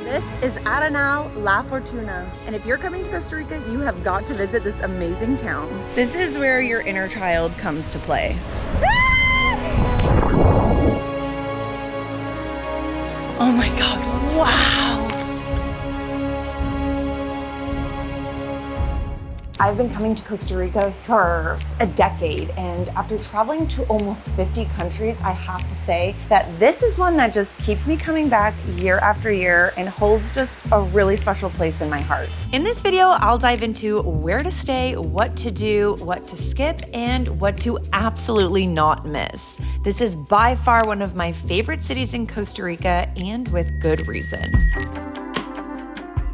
This is Arenal Fortuna, and if you're coming to Costa Rica, you have got to visit this amazing town. This is where your inner child comes to play. Oh my God, wow! I've been coming to Costa Rica for a decade, and after traveling to almost 50 countries, I have to say that this is one that just keeps me coming back year after year and holds just a really special place in my heart. In this video, I'll dive into where to stay, what to do, what to skip, and what to absolutely not miss. This is by far one of my favorite cities in Costa Rica, and with good reason.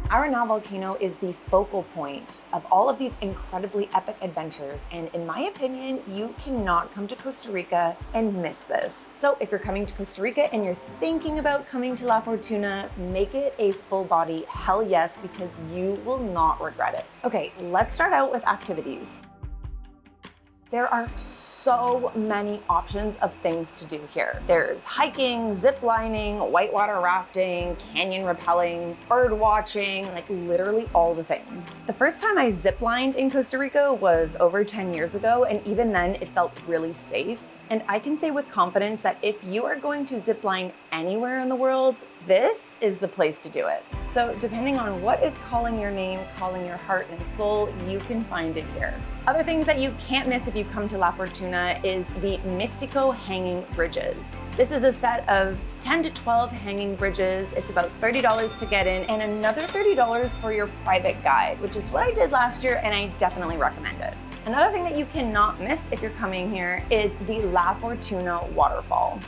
Arenal Volcano is the focal point of all of these incredibly epic adventures, and in my opinion, you cannot come to Costa Rica and miss this. So if you're coming to Costa Rica and you're thinking about coming to La Fortuna, make it a full body hell yes, because you will not regret it. Okay, let's start out with activities. There are so many options of things to do here. There's hiking, zip lining, whitewater rafting, canyon rappelling, bird watching, like literally all the things. The first time I zip lined in Costa Rica was over 10 years ago, and even then it felt really safe. And I can say with confidence that if you are going to zip line anywhere in the world, this is the place to do it. So depending on what is calling your name, calling your heart and soul, you can find it here. Other things that you can't miss if you come to La Fortuna is the Mystico hanging bridges. This is a set of 10 to 12 hanging bridges. It's about $30 to get in and another $30 for your private guide, which is what I did last year, and I definitely recommend it. Another thing that you cannot miss if you're coming here is the La Fortuna waterfall.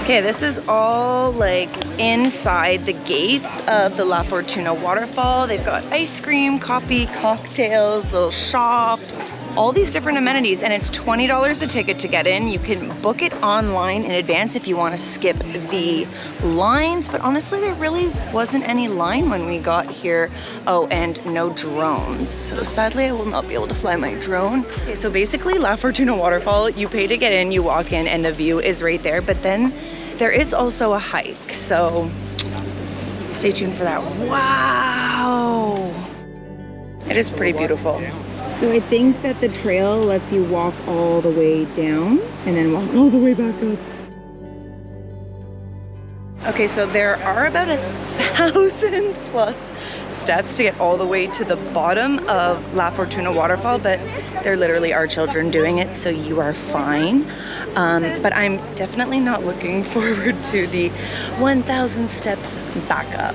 Okay, this is all like inside the gates of the La Fortuna waterfall. They've got ice cream, coffee, cocktails, little shops, all these different amenities, and it's $20 a ticket to get in. You can book it online in advance if you want to skip the lines, but honestly, there really wasn't any line when we got here. Oh, and no drones. So sadly, I will not be able to fly my drone. Okay, so basically La Fortuna waterfall, you pay to get in, you walk in, and the view is right there, but then there is also a hike, so stay tuned for that. Wow! It is pretty beautiful. So I think that the trail lets you walk all the way down and then walk all the way back up. Okay, so there are about 1,000 plus steps to get all the way to the bottom of La Fortuna waterfall, but there literally are children doing it, so you are fine. But I'm definitely not looking forward to the 1,000 steps back up.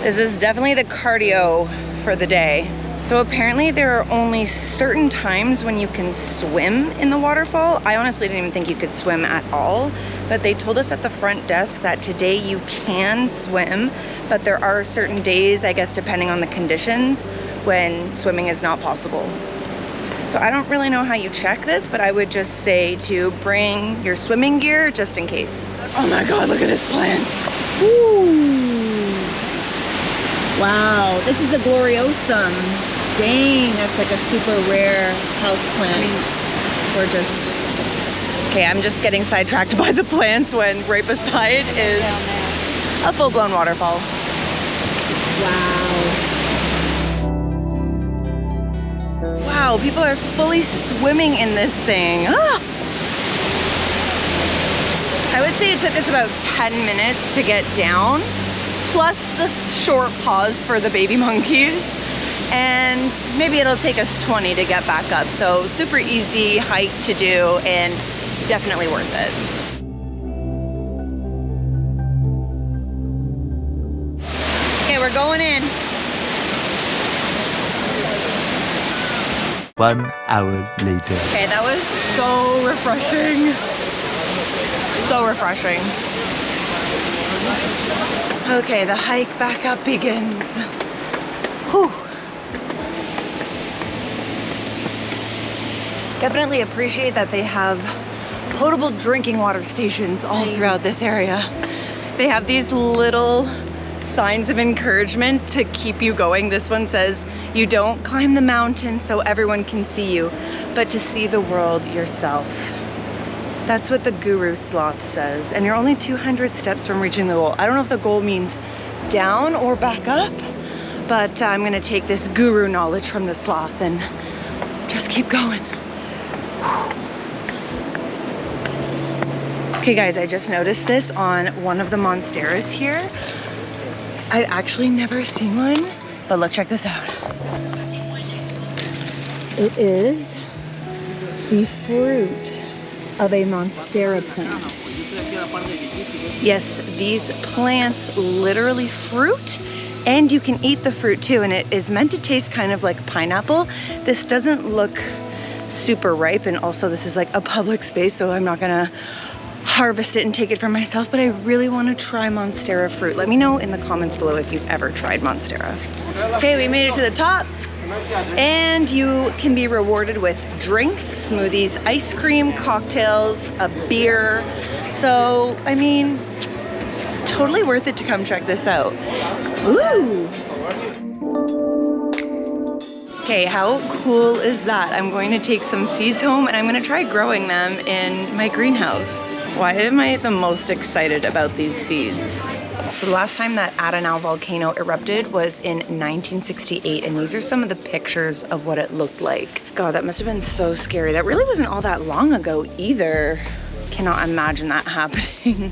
This is definitely the cardio for the day. So apparently there are only certain times when you can swim in the waterfall. I honestly didn't even think you could swim at all, but they told us at the front desk that today you can swim, but there are certain days, I guess depending on the conditions, when swimming is not possible. So I don't really know how you check this, but I would just say to bring your swimming gear just in case. Oh my God, look at this plant. Ooh. Wow, this is a gloriosum. Dang, that's like a super rare house plant. I mean, gorgeous. Okay, I'm just getting sidetracked by the plants when right beside is a full-blown waterfall. Wow. Wow, people are fully swimming in this thing. Ah! I would say it took us about 10 minutes to get down, plus the short pause for the baby monkeys. And maybe it'll take us 20 to get back up. So super easy hike to do and definitely worth it. Okay, we're going in. 1 hour later. Okay, that was so refreshing. So refreshing. Okay, the hike back up begins. Whew. Definitely appreciate that they have potable drinking water stations all throughout this area. They have these little signs of encouragement to keep you going. This one says, you don't climb the mountain so everyone can see you, but to see the world yourself. That's what the guru sloth says. And you're only 200 steps from reaching the goal. I don't know if the goal means down or back up, but I'm gonna take this guru knowledge from the sloth and just keep going. Okay guys, I just noticed this on one of the monsteras here. I've actually never seen one, but look, check this out. It is the fruit of a monstera plant. Yes, these plants literally fruit, and you can eat the fruit too, and it is meant to taste kind of like pineapple. This doesn't look super ripe, and also this is like a public space, so I'm not gonna harvest it and take it for myself, but I really want to try monstera fruit. Let me know in the comments below if you've ever tried monstera. Okay, we made it to the top, and you can be rewarded with drinks, smoothies, ice cream, cocktails, a beer. So, I mean, it's totally worth it to come check this out. Ooh! Okay, how cool is that? I'm going to take some seeds home and I'm going to try growing them in my greenhouse. Why am I the most excited about these seeds? So the last time that Arenal Volcano erupted was in 1968, and these are some of the pictures of what it looked like. God, that must have been so scary. That really wasn't all that long ago either. Cannot imagine that happening.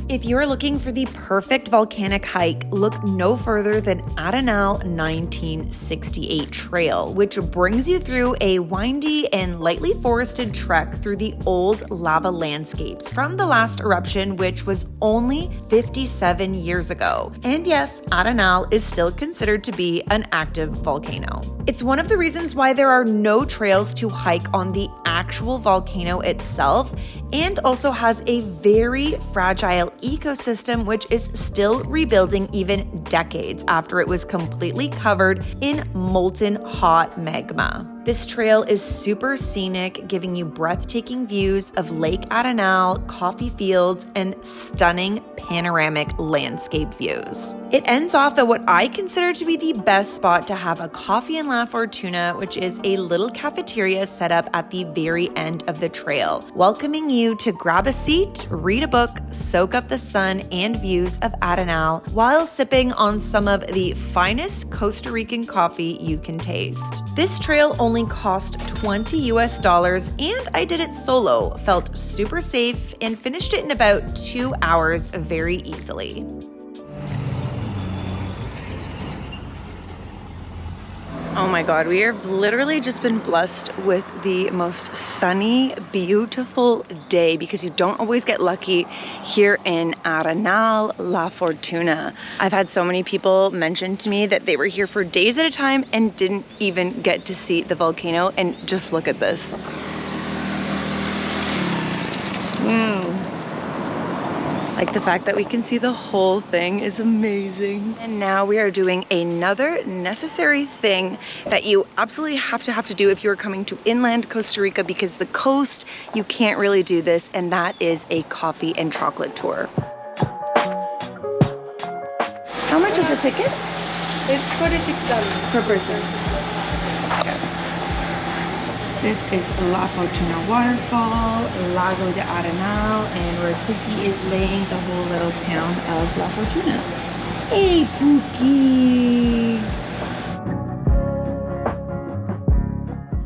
If you're looking for the perfect volcanic hike, look no further than Arenal 1968 Trail, which brings you through a windy and lightly forested trek through the old lava landscapes from the last eruption, which was only 57 years ago. And yes, Arenal is still considered to be an active volcano. It's one of the reasons why there are no trails to hike on the actual volcano itself, and also has a very fragile ecosystem which is still rebuilding even decades after it was completely covered in molten hot magma. This trail is super scenic, giving you breathtaking views of Lake Arenal, coffee fields, and stunning panoramic landscape views. It ends off at what I consider to be the best spot to have a coffee in La Fortuna, which is a little cafeteria set up at the very end of the trail, welcoming you to grab a seat, read a book, soak up the sun and views of Arenal while sipping on some of the finest Costa Rican coffee you can taste. This trail only cost $20 US, and I did it solo, felt super safe, and finished it in about 2 hours very easily. Oh my God, we have literally just been blessed with the most sunny, beautiful day, because you don't always get lucky here in Arenal La Fortuna. I've had so many people mention to me that they were here for days at a time and didn't even get to see the volcano, and just look at this. Like, the fact that we can see the whole thing is amazing. And now we are doing another necessary thing that you absolutely have to do if you're coming to inland Costa Rica, because the coast, you can't really do this, and that is a coffee and chocolate tour. How much is the ticket? It's $46 Per person. This is La Fortuna waterfall, Lago de Arenal, and where Pookie is laying the whole little town of La Fortuna. Hey, Pookie!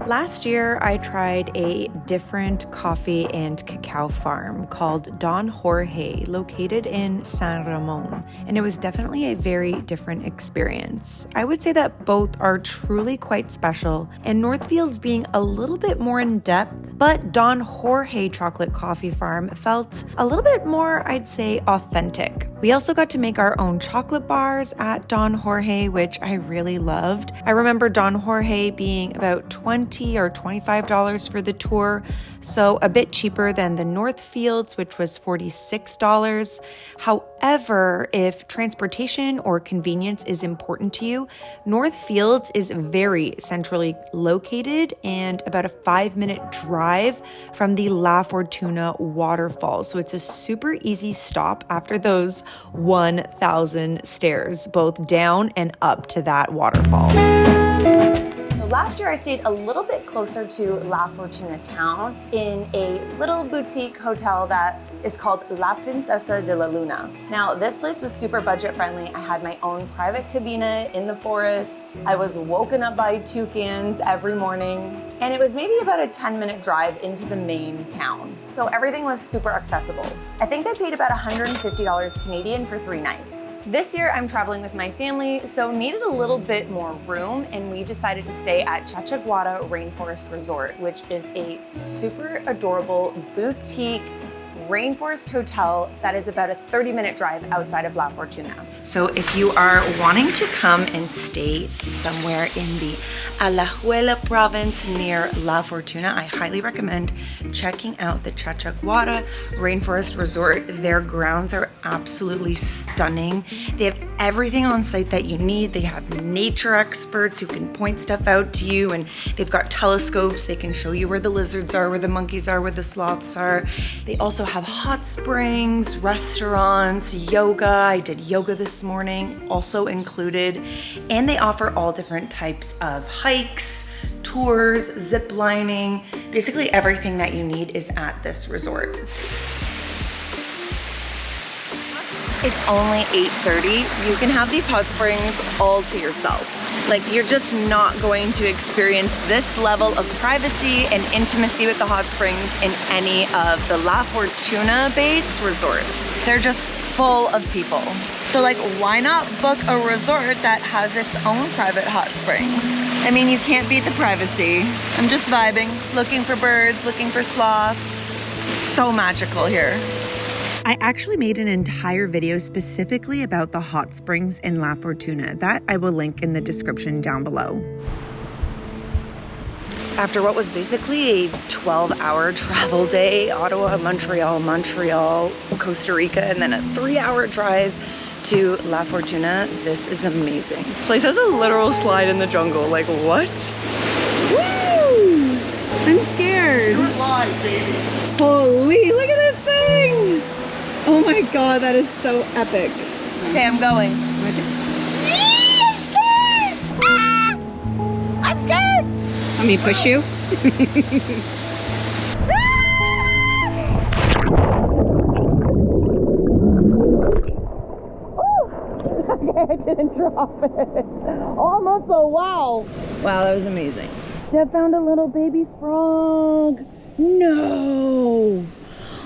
Last year, I tried a different coffee and cacao farm called Don Jorge, located in San Ramon, and it was definitely a very different experience. I would say that both are truly quite special, and Northfield's being a little bit more in depth, but Don Jorge Chocolate Coffee Farm felt a little bit more, I'd say, authentic. We also got to make our own chocolate bars at Don Jorge, which I really loved. I remember Don Jorge being about $20 or $25 for the tour, so a bit cheaper than the Northfields, which was $46. However, if transportation or convenience is important to you, Northfields is very centrally located and about a 5-minute drive from the La Fortuna waterfall. So it's a super easy stop after those 1,000 stairs, both down and up to that waterfall. So So last year I stayed a little bit closer to La Fortuna town in a little boutique hotel that is called La Princesa de la Luna. Now, this place was super budget friendly. I had my own private cabina in the forest. I was woken up by toucans every morning, and it was maybe about a 10-minute drive into the main town. So everything was super accessible. I think I paid about $150 Canadian for 3 nights. This year I'm traveling with my family, so needed a little bit more room, and we decided to stay at Chachaguara Rainforest Resort, which is a super adorable boutique rainforest hotel that is about a 30-minute drive outside of La Fortuna. So if you are wanting to come and stay somewhere in the Alajuela province near La Fortuna, I highly recommend checking out the Chachaguara Rainforest Resort. Their grounds are absolutely stunning. They have everything on site that you need. They have nature experts who can point stuff out to you, and they've got telescopes. They can show you where the lizards are, where the monkeys are, where the sloths are. They also have hot springs, restaurants, yoga. I did yoga this morning, also included. And they offer all different types of hikes, tours, zip lining. Basically everything that you need is at this resort. It's only 8:30. You can have these hot springs all to yourself. Like, you're just not going to experience this level of privacy and intimacy with the hot springs in any of the La Fortuna-based resorts. They're just full of people. So like, why not book a resort that has its own private hot springs? I mean, you can't beat the privacy. I'm just vibing, looking for birds, looking for sloths. So magical here. I actually made an entire video specifically about the hot springs in La Fortuna. That I will link in the description down below. After what was basically a 12-hour travel day, Ottawa, Montreal, Costa Rica, and then a 3-hour drive to La Fortuna, this is amazing. This place has a literal slide in the jungle. Like, what? Woo! I'm scared. Do it live, baby. Holy, look at this thing! Oh my god, that is so epic. Okay, I'm going. I'm scared! Ah! I'm scared! Let me push you. Okay, I didn't drop it. Almost though, wow. Wow, that was amazing. Deb found a little baby frog. No!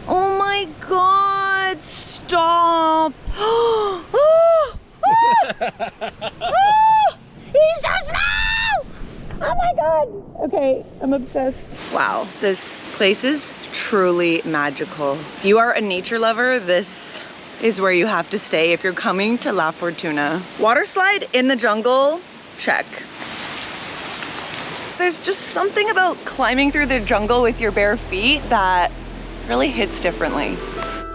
Oh my god, stop! Oh, he's so small! Oh my god! Okay, I'm obsessed. Wow, this place is truly magical. If you are a nature lover, this is where you have to stay if you're coming to La Fortuna. Water slide in the jungle, check. There's just something about climbing through the jungle with your bare feet that really hits differently.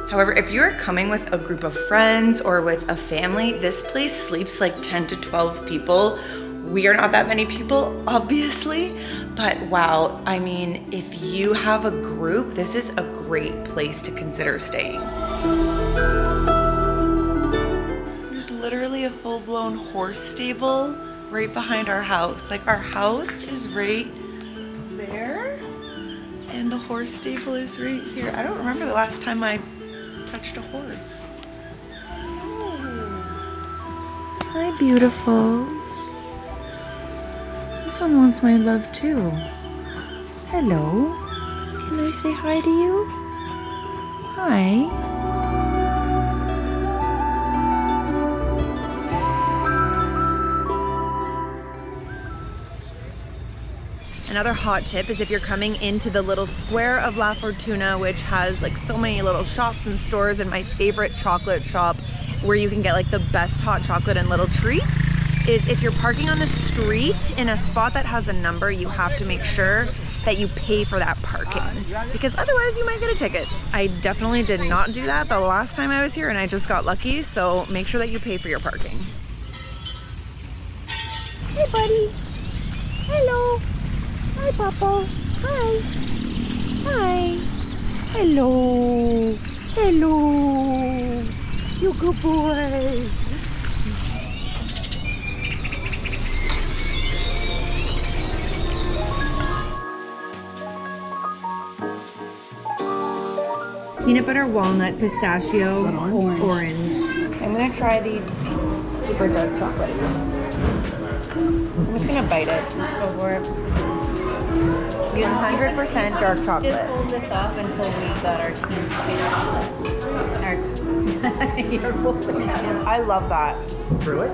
However, if you're coming with a group of friends or with a family, this place sleeps like 10 to 12 people. We are not that many people, obviously, but wow, I mean, if you have a group, this is a great place to consider staying. There's literally a full-blown horse stable right behind our house. Like, our house is right there, and the horse stable is right here. I don't remember the last time I touched a horse. Oh. Hi, beautiful. This one wants my love too. Hello. Can I say hi to you? Hi. Another hot tip is if you're coming into the little square of La Fortuna, which has like so many little shops and stores, and my favorite chocolate shop where you can get like the best hot chocolate and little treats, is if you're parking on the street in a spot that has a number, you have to make sure that you pay for that parking, because otherwise you might get a ticket. I definitely did not do that the last time I was here, and I just got lucky, so make sure that you pay for your parking. Hey buddy. Hello. Hi, Papa. Hi. Hi. Hello. Hello. You good boy. Peanut butter, walnut, pistachio, orange. I'm gonna try the super dark chocolate. I'm just gonna bite it. Go for it. Use 100% dark Just chocolate. hold this off until we got our team You're holding it. I love that. Really?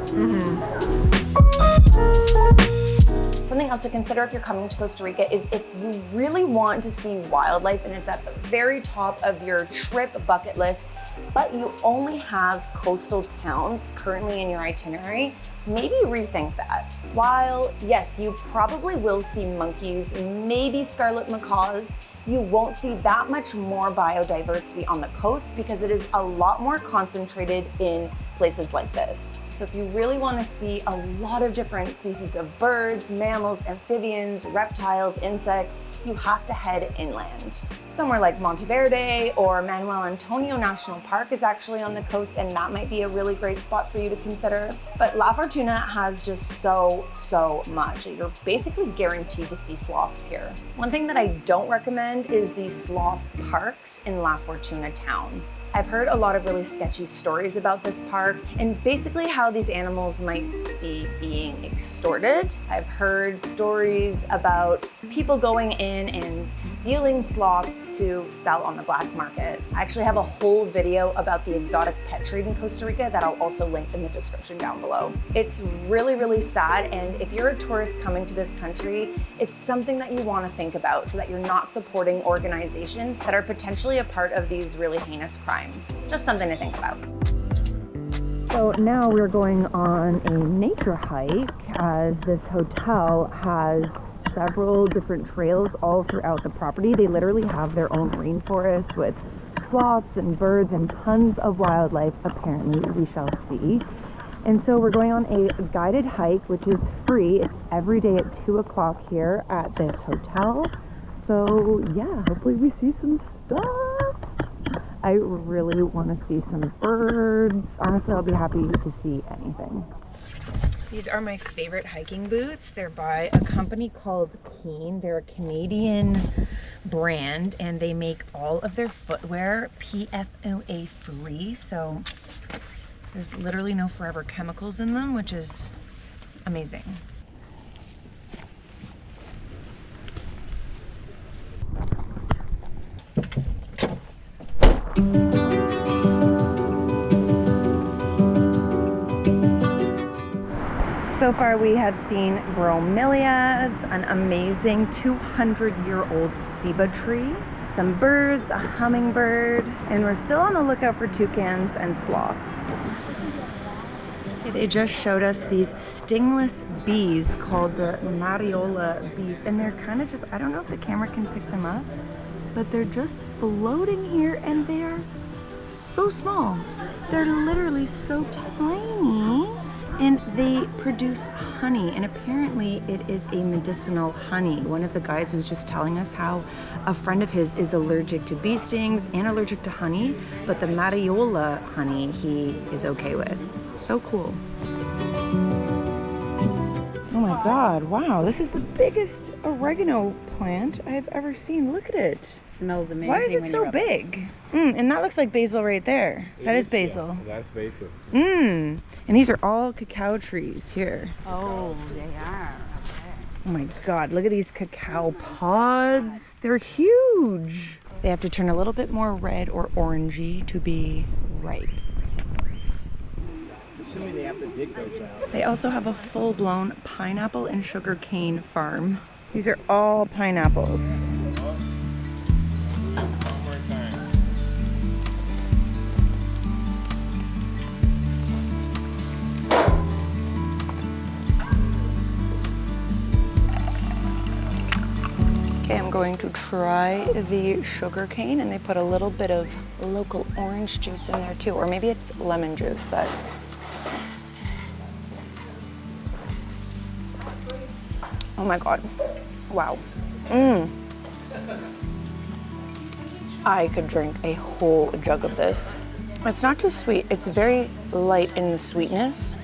Something else to consider if you're coming to Costa Rica is if you really want to see wildlife and it's at the very top of your trip bucket list, but you only have coastal towns currently in your itinerary, maybe rethink that. While, yes, you probably will see monkeys, maybe scarlet macaws, you won't see that much more biodiversity on the coast because it is a lot more concentrated in places like this. So if you really want to see a lot of different species of birds, mammals, amphibians, reptiles, insects, you have to head inland. Somewhere like Monteverde or Manuel Antonio National Park is actually on the coast, and that might be a really great spot for you to consider. But La Fortuna has just so much. You're basically guaranteed to see sloths here. One thing that I don't recommend is the sloth parks in La Fortuna town. I've heard a lot of really sketchy stories about this park and basically how these animals might be being extorted. I've heard stories about people going in and stealing sloths to sell on the black market. I actually have a whole video about the exotic pet trade in Costa Rica that I'll also link in the description down below. It's really sad, and if you're a tourist coming to this country, it's something that you want to think about so that you're not supporting organizations that are potentially a part of these really heinous crimes. Just something to think about. So now we're going on a nature hike as this hotel has several different trails all throughout the property. They literally have their own rainforest with sloths and birds and tons of wildlife, apparently, we shall see. And so we're going on a guided hike, which is free. It's every day at 2 o'clock here at this hotel. So yeah, hopefully we see some stuff. I really want to see some birds. Honestly, I'll be happy to see anything. These are my favorite hiking boots. They're by a company called Keen. They're a Canadian brand and they make all of their footwear PFOA free. So there's literally no forever chemicals in them, which is amazing. So far we have seen bromeliads, an amazing 200-year-old ceiba tree, some birds, a hummingbird, and we're still on the lookout for toucans and sloths. They just showed us these stingless bees called the mariola bees, and they're kind of just, I don't know if the camera can pick them up, but they're just floating here and they're so small. They're literally so tiny. And they produce honey, and apparently it is a medicinal honey. One of the guides was just telling us how a friend of his is allergic to bee stings and allergic to honey, but the mariola honey he is okay with. So cool. Oh my God, wow, this is the biggest oregano plant I've ever seen. Look at it. Smells amazing. Why is it so big? And that looks like basil right there. That is basil. Yeah, that's basil. And these are all cacao trees here. Oh, they are. Okay. Oh my God, look at these cacao pods. They're huge. They have to turn a little bit more red or orangey to be ripe. Assuming they have to dig those out. They also have a full-blown pineapple and sugarcane farm. These are all pineapples. One more time. Okay, I'm going to try the sugar cane, and they put a little bit of local orange juice in there too, or maybe it's lemon juice, but. Oh my God, wow. I could drink a whole jug of this. It's not too sweet, it's very light in the sweetness.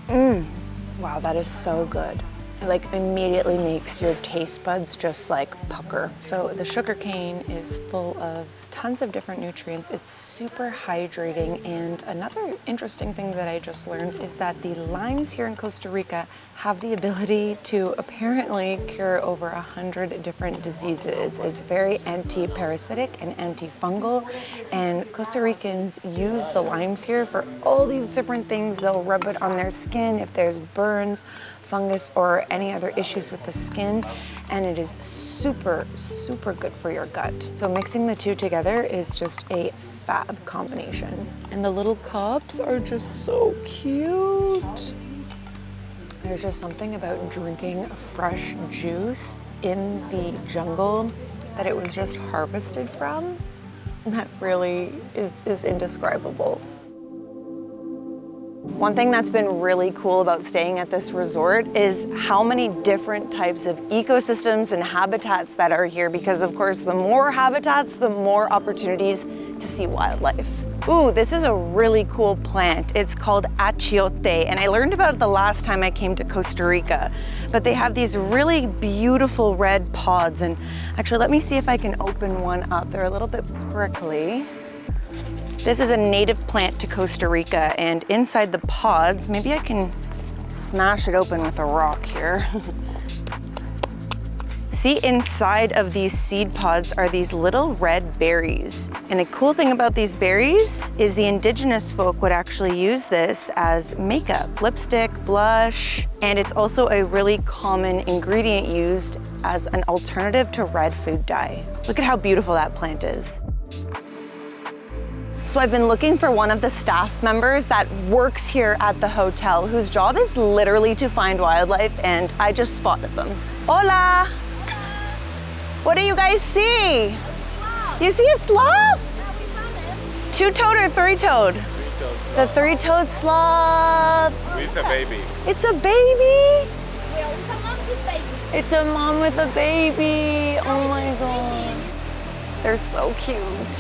Wow, that is so good. It like immediately makes your taste buds just like pucker. So the sugar cane is full of tons of different nutrients. It's super hydrating. And another interesting thing that I just learned is that the limes here in Costa Rica have the ability to apparently cure over 100 different diseases. It's very anti-parasitic and antifungal, and Costa Ricans use the limes here for all these different things. They'll rub it on their skin if there's burns, fungus, or any other issues with the skin, and it is super, super good for your gut. So mixing the two together is just a fab combination. And the little cups are just so cute. There's just something about drinking fresh juice in the jungle that it was just harvested from that really is indescribable. One thing that's been really cool about staying at this resort is how many different types of ecosystems and habitats that are here, because of course the more habitats, the more opportunities to see wildlife. Ooh, this is a really cool plant. It's called achiote, and I learned about it the last time I came to Costa Rica. But they have these really beautiful red pods, and actually let me see if I can open one up. They're a little bit prickly. This is a native plant to Costa Rica, and inside the pods, maybe I can smash it open with a rock here. See, inside of these seed pods are these little red berries. And a cool thing about these berries is the indigenous folk would actually use this as makeup, lipstick, blush, and it's also a really common ingredient used as an alternative to red food dye. Look at how beautiful that plant is. So I've been looking for one of the staff members that works here at the hotel, whose job is literally to find wildlife, and I just spotted them. Hola! What do you guys see? You see a sloth? Two-toed or three-toed? Three-toed. The three-toed sloth. It's a baby. It's a baby? It's a mom with a baby. Oh my God. They're so cute.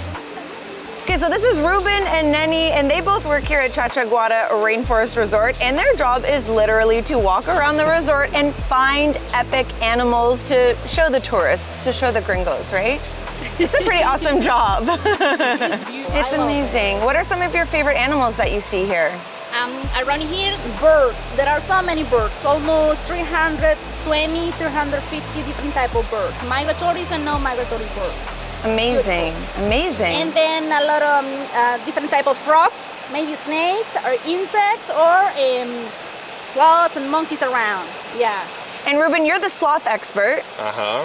Okay, so this is Ruben and Nenny, and they both work here at Chachaguara Rainforest Resort, and their job is literally to walk around the resort and find epic animals to show the tourists, to show the gringos, right? It's a pretty awesome job. It's amazing. What are some of your favorite animals that you see here? Around here, birds. There are so many birds, almost 320, 350 different type of birds, migratories and non-migratory birds. Amazing, amazing. And then a lot of different type of frogs, maybe snakes or insects or sloths and monkeys around. Yeah. And Ruben, you're the sloth expert.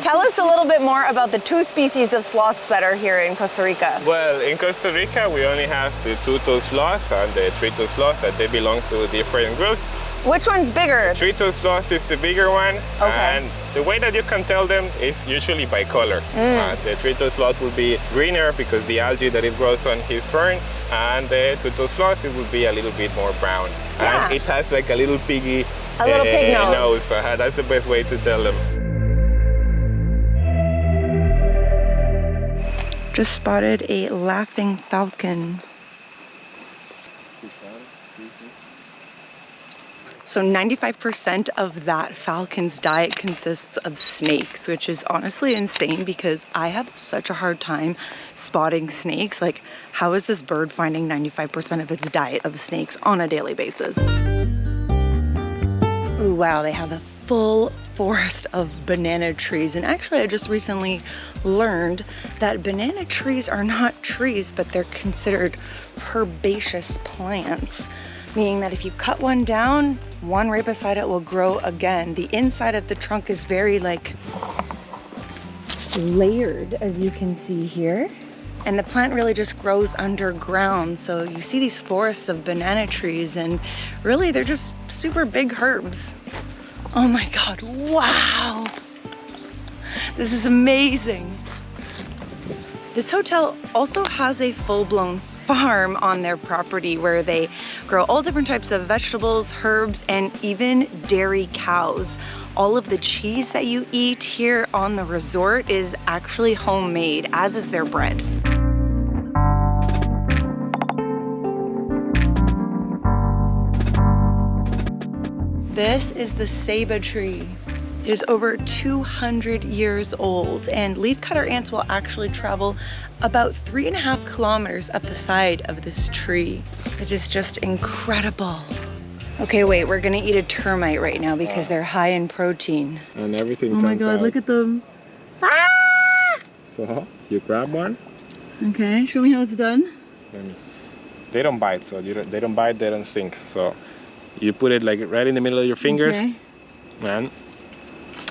Tell us a little bit more about the two species of sloths that are here in Costa Rica. Well, in Costa Rica, we only have the two-toed sloth and the three-toed sloth, that they belong to different groups. Which one's bigger? Three-toed sloth is the bigger one, and the way that you can tell them is usually by color. The three-toed sloth will be greener because the algae that it grows on his fern, and the two-toed sloth, it will be a little bit more brown. Yeah. And it has like a little piggy pig nose. That's the best way to tell them. Just spotted a laughing falcon. So 95% of that falcon's diet consists of snakes, which is honestly insane because I have such a hard time spotting snakes. Like, how is this bird finding 95% of its diet of snakes on a daily basis? Ooh, wow, they have a full forest of banana trees. And actually, I just recently learned that banana trees are not trees, but they're considered herbaceous plants, meaning that if you cut one down, one right beside it will grow again. The inside of the trunk is very layered, as you can see here. And the plant really just grows underground. So you see these forests of banana trees, and really they're just super big herbs. Oh my God, wow. This is amazing. This hotel also has a full-blown farm on their property where they grow all different types of vegetables, herbs, and even dairy cows. All of the cheese that you eat here on the resort is actually homemade, as is their bread. This is the ceiba tree. It is over 200 years old, and leafcutter ants will actually travel about 3.5 kilometers up the side of this tree. It is just incredible. Okay, wait, we're gonna eat a termite right now because they're high in protein. And everything Oh my God, look at them. So you grab one. Okay, show me how it's done. They don't bite, so they don't bite, they don't stink. So you put it like right in the middle of your fingers, Okay. and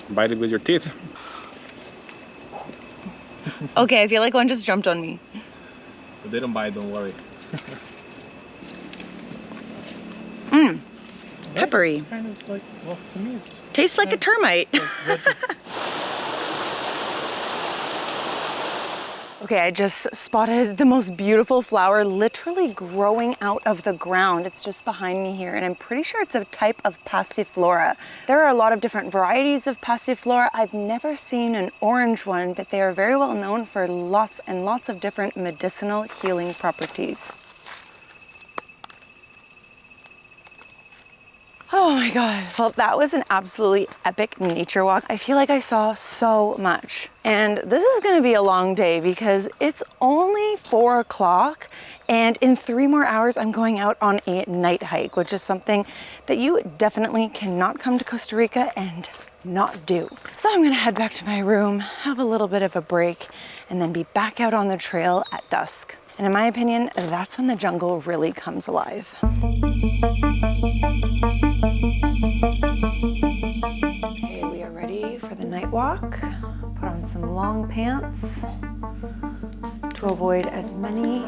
bite it with your teeth. Okay, I feel like one just jumped on me. But they don't bite, don't worry. Mmm, peppery. Kind of like, well, to me it's Tastes like a termite. Okay, I just spotted the most beautiful flower literally growing out of the ground. It's just behind me here, and I'm pretty sure it's a type of passiflora. There are a lot of different varieties of passiflora. I've never seen an orange one, but they are very well known for lots and lots of different medicinal healing properties. Oh my God. Well, that was an absolutely epic nature walk. I feel like I saw so much. And this is gonna be a long day because it's only 4 o'clock, and in 3 more hours, I'm going out on a night hike, which is something that you definitely cannot come to Costa Rica and not do. So I'm gonna head back to my room, have a little bit of a break, and then be back out on the trail at dusk. And in my opinion, that's when the jungle really comes alive. Okay, we are ready for the night walk. Put on some long pants to avoid as many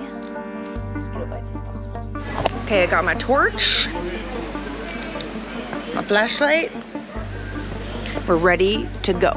mosquito bites as possible. Okay, I got my torch, my flashlight. We're ready to go.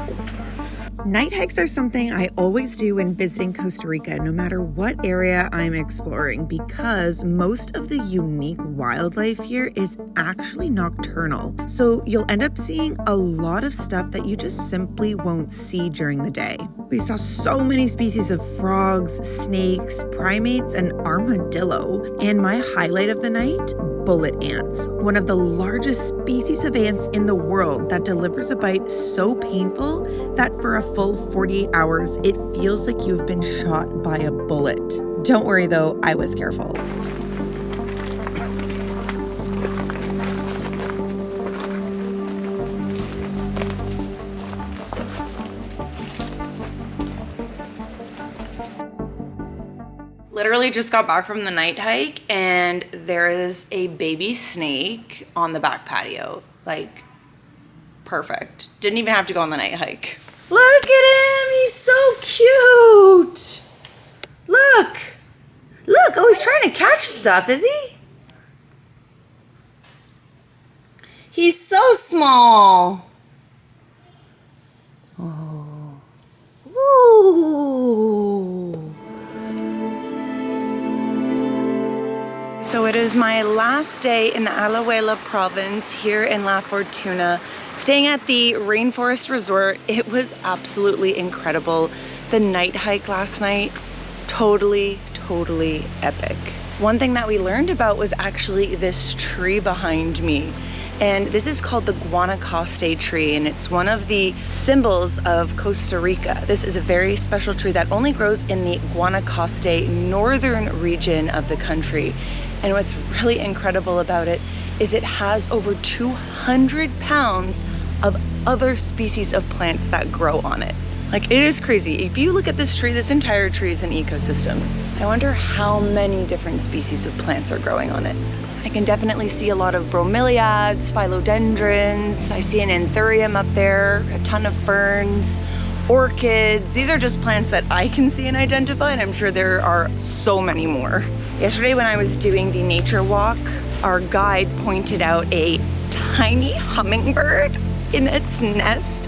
Night hikes are something I always do when visiting Costa Rica, no matter what area I'm exploring, because most of the unique wildlife here is actually nocturnal. So you'll end up seeing a lot of stuff that you just simply won't see during the day. We saw so many species of frogs, snakes, primates, and armadillo. And my highlight of the night, bullet ants, one of the largest species of ants in the world that delivers a bite so painful that for a full 48 hours, it feels like you've been shot by a bullet. Don't worry though, I was careful. Literally just got back from the night hike, and there is a baby snake on the back patio. Like, perfect. Didn't even have to go on the night hike. Look at him, he's so cute. Look, oh, he's trying to catch stuff, is he? He's so small. Oh. Ooh. So it is my last day in the Alajuela province here in La Fortuna, staying at the Rainforest Resort. It was absolutely incredible. The night hike last night, totally epic. One thing that we learned about was actually this tree behind me. And this is called the Guanacaste tree, and it's one of the symbols of Costa Rica. This is a very special tree that only grows in the Guanacaste northern region of the country. And what's really incredible about it is it has over 200 pounds of other species of plants that grow on it. Like, it is crazy. If you look at this tree, this entire tree is an ecosystem. I wonder how many different species of plants are growing on it. I can definitely see a lot of bromeliads, philodendrons. I see an anthurium up there, a ton of ferns, orchids. These are just plants that I can see and identify, and I'm sure there are so many more. Yesterday when I was doing the nature walk, our guide pointed out a tiny hummingbird in its nest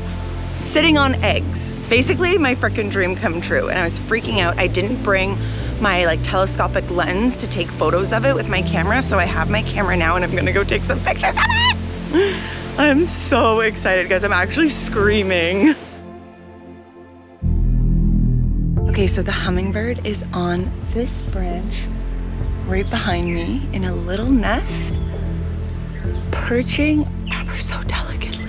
sitting on eggs. Basically my freaking dream come true, and I was freaking out. I didn't bring my telescopic lens to take photos of it with my camera, so I have my camera now and I'm gonna go take some pictures of it. I'm so excited, guys. I'm actually screaming. Okay, so the hummingbird is on this branch right behind me in a little nest, perching ever so delicately.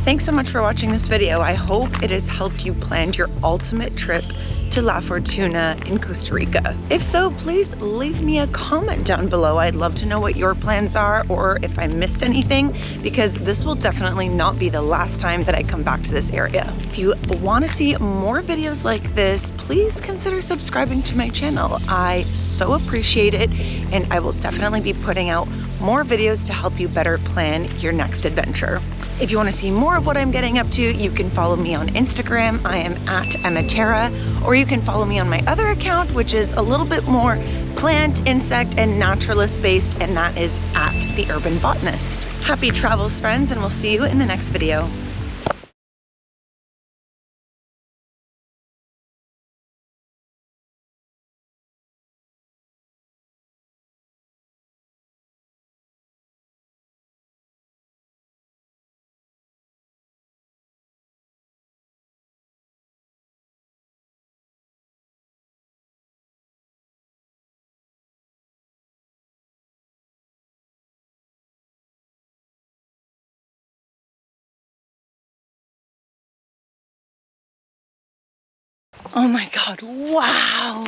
Thanks so much for watching this video. I hope it has helped you plan your ultimate trip to La Fortuna in Costa Rica. If so, please leave me a comment down below. I'd love to know what your plans are or if I missed anything, because this will definitely not be the last time that I come back to this area. If you want to see more videos like this, please consider subscribing to my channel. I so appreciate it, and I will definitely be putting out more videos to help you better plan your next adventure. If you want to see more of what I'm getting up to, you can follow me on Instagram. I am at Terra, or you can follow me on my other account, which is a little bit more plant, insect, and naturalist based, and that is at The Urban Botanist. Happy travels, friends, and we'll see you in the next video. Oh my God, wow.